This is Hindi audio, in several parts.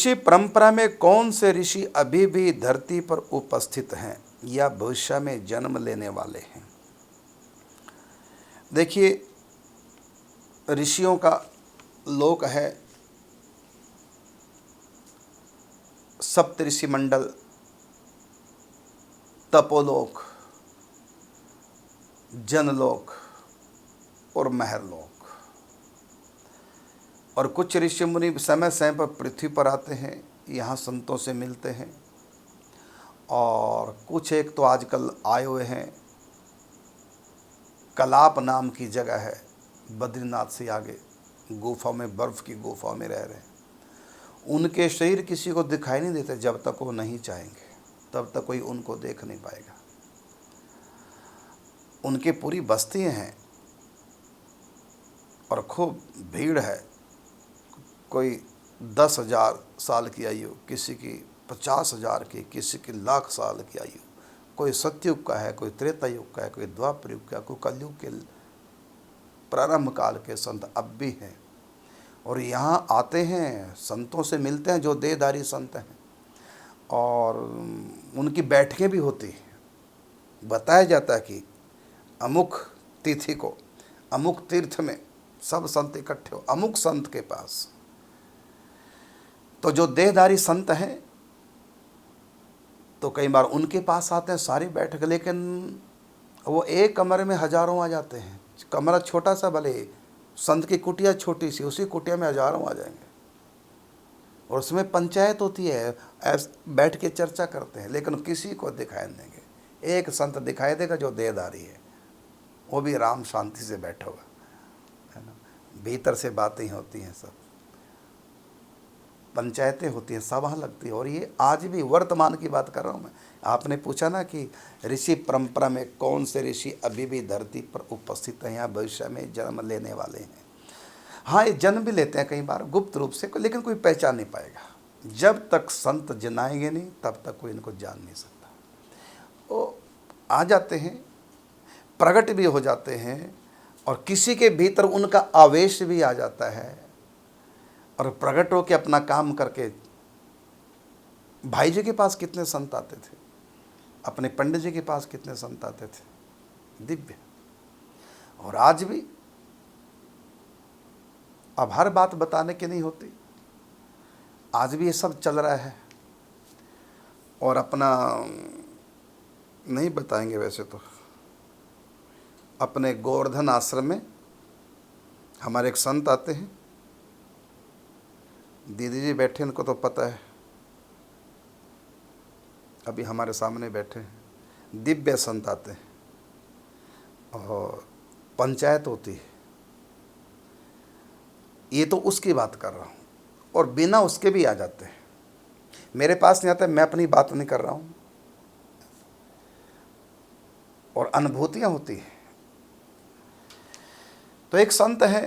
ऋषि परंपरा में कौन से ऋषि अभी भी धरती पर उपस्थित हैं या भविष्य में जन्म लेने वाले हैं? देखिए, ऋषियों का लोक है सप्तऋषि मंडल, तपोलोक, जनलोक और महरलोक। और कुछ ऋषि मुनि समय समय पर पृथ्वी पर आते हैं, यहाँ संतों से मिलते हैं। और कुछ एक तो आजकल आए हुए हैं, कलाप नाम की जगह है, बद्रीनाथ से आगे गुफा में, बर्फ़ की गुफा में रह रहे हैं। उनके शरीर किसी को दिखाई नहीं देते जब तक वो नहीं चाहेंगे, तब तक कोई उनको देख नहीं पाएगा। उनकी पूरी बस्तियाँ हैं और खूब भीड़ है। कोई 10,000 साल की आयु, किसी की 50,000 की, किसी की लाख साल की आयु। कोई सतयुग का है, कोई त्रेता युग का है, कोई द्वापर युग का, कोई कलयुग के प्रारंभ काल के संत अब भी हैं। और यहाँ आते हैं, संतों से मिलते हैं जो देहधारी संत हैं, और उनकी बैठकें भी होती हैं। बताया जाता है कि अमुक तिथि को अमुक तीर्थ में सब संत इकट्ठे हो, अमुक संत के पास। तो जो देहधारी संत हैं तो कई बार उनके पास आते हैं सारी बैठक, लेकिन वो एक कमरे में हजारों आ जाते हैं। कमरा छोटा सा, भले संत की कुटिया छोटी सी, उसी कुटिया में हजारों आ जाएंगे। और उसमें पंचायत होती है, बैठ के चर्चा करते हैं, लेकिन किसी को दिखाई नहीं देंगे। एक संत दिखाई देगा जो देहधारी है, वो भी आराम शांति से बैठा हुआ है ना। भीतर से बातें होती हैं, सब पंचायतें होती हैं, सभा लगती है। और ये आज भी वर्तमान की बात कर रहा हूँ मैं। आपने पूछा ना कि ऋषि परंपरा में कौन से ऋषि अभी भी धरती पर उपस्थित हैं या भविष्य में जन्म लेने वाले हैं। हाँ, ये जन्म भी लेते हैं कई बार गुप्त रूप से, लेकिन कोई पहचान नहीं पाएगा। जब तक संत जनाएंगे नहीं तब तक कोई इनको जान नहीं सकता। वो आ जाते हैं, प्रकट भी हो जाते हैं, और किसी के भीतर उनका आवेश भी आ जाता है, और प्रकट होकर अपना काम करके। भाई जी के पास कितने संत आते थे, अपने पंडित जी के पास कितने संत आते थे, दिव्य। और आज भी, अब हर बात बताने की नहीं होती, आज भी ये सब चल रहा है। और अपना नहीं बताएंगे वैसे तो, अपने गोवर्धन आश्रम में हमारे एक संत आते हैं, दीदी जी बैठे, उनको तो पता है, अभी हमारे सामने बैठे हैं। दिव्य संत आते हैं और पंचायत होती है। ये तो उसकी बात कर रहा हूँ, और बिना उसके भी आ जाते हैं। मेरे पास नहीं आते, मैं अपनी बात नहीं कर रहा हूँ, और अनुभूतियाँ होती हैं। तो एक संत है,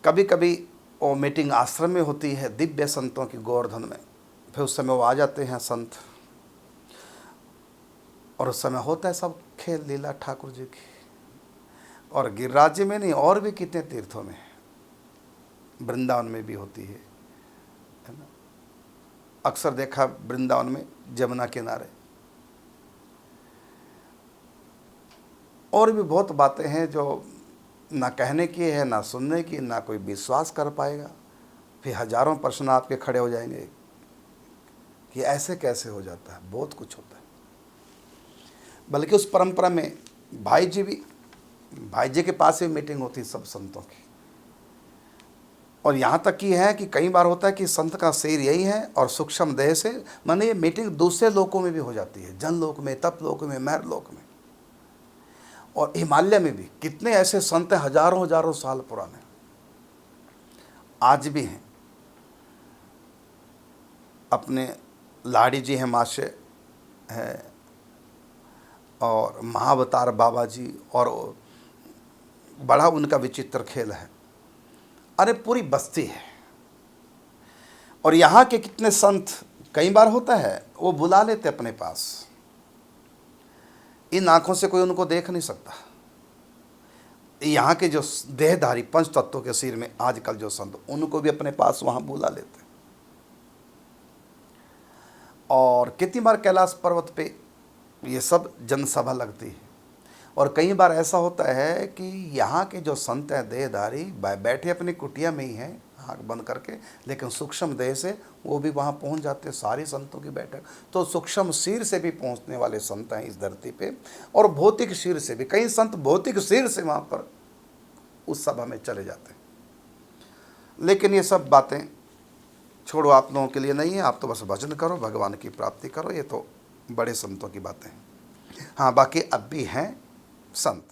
कभी कभी वो मीटिंग आश्रम में होती है दिव्य संतों की गोवर्धन में, फिर उस समय वो आ जाते हैं संत, और उस समय होता है सब खेल लीला ठाकुर जी की। और गिरिराज में नहीं, और भी कितने तीर्थों में, वृंदावन में भी होती है ना। अक्सर देखा वृंदावन में जमुना किनारे। और भी बहुत बातें हैं जो ना कहने की है, ना सुनने की, ना कोई विश्वास कर पाएगा। फिर हजारों प्रश्न आपके खड़े हो जाएंगे कि ऐसे कैसे हो जाता है। बहुत कुछ होता है। बल्कि उस परंपरा में भाई जी के पास ही मीटिंग होती है सब संतों की। और यहाँ तक की है कि कई बार होता है कि संत का शरीर यही है, और सूक्ष्म देह से माने ये मीटिंग दूसरे लोकों में भी हो जाती है, जनलोक में, तपलोक में, महरलोक में, और हिमालय में भी। कितने ऐसे संत हैं, हजारों हजारों साल पुराने, आज भी हैं। अपने लाड़ी जी हैं, माशे है, और महाअवतार बाबा जी, और बड़ा उनका विचित्र खेल है। अरे पूरी बस्ती है। और यहाँ के कितने संत, कई बार होता है वो बुला लेते अपने पास। इन आंखों से कोई उनको देख नहीं सकता। यहाँ के जो देहधारी पंच तत्वों के सिर में आजकल जो संत, उनको भी अपने पास वहाँ बुला लेते। और कितनी बार कैलाश पर्वत पे ये सब जनसभा लगती है। और कई बार ऐसा होता है कि यहाँ के जो संत हैं देहधारी बैठे अपनी कुटिया में ही हैं आँख बंद करके, लेकिन सूक्ष्म देह से वो भी वहाँ पहुँच जाते हैं, सारी संतों की बैठक। तो सूक्ष्म सिर से भी पहुँचने वाले संत हैं इस धरती पे, और भौतिक सिर से भी कई संत भौतिक सिर से वहाँ पर उस सभा में चले जाते हैं। लेकिन ये सब बातें छोड़ो, आप लोगों के लिए नहीं है। आप तो बस भजन करो, भगवान की प्राप्ति करो, ये तो बड़े संतों की बातें हैं। हाँ, बाकी अब भी हैं संत।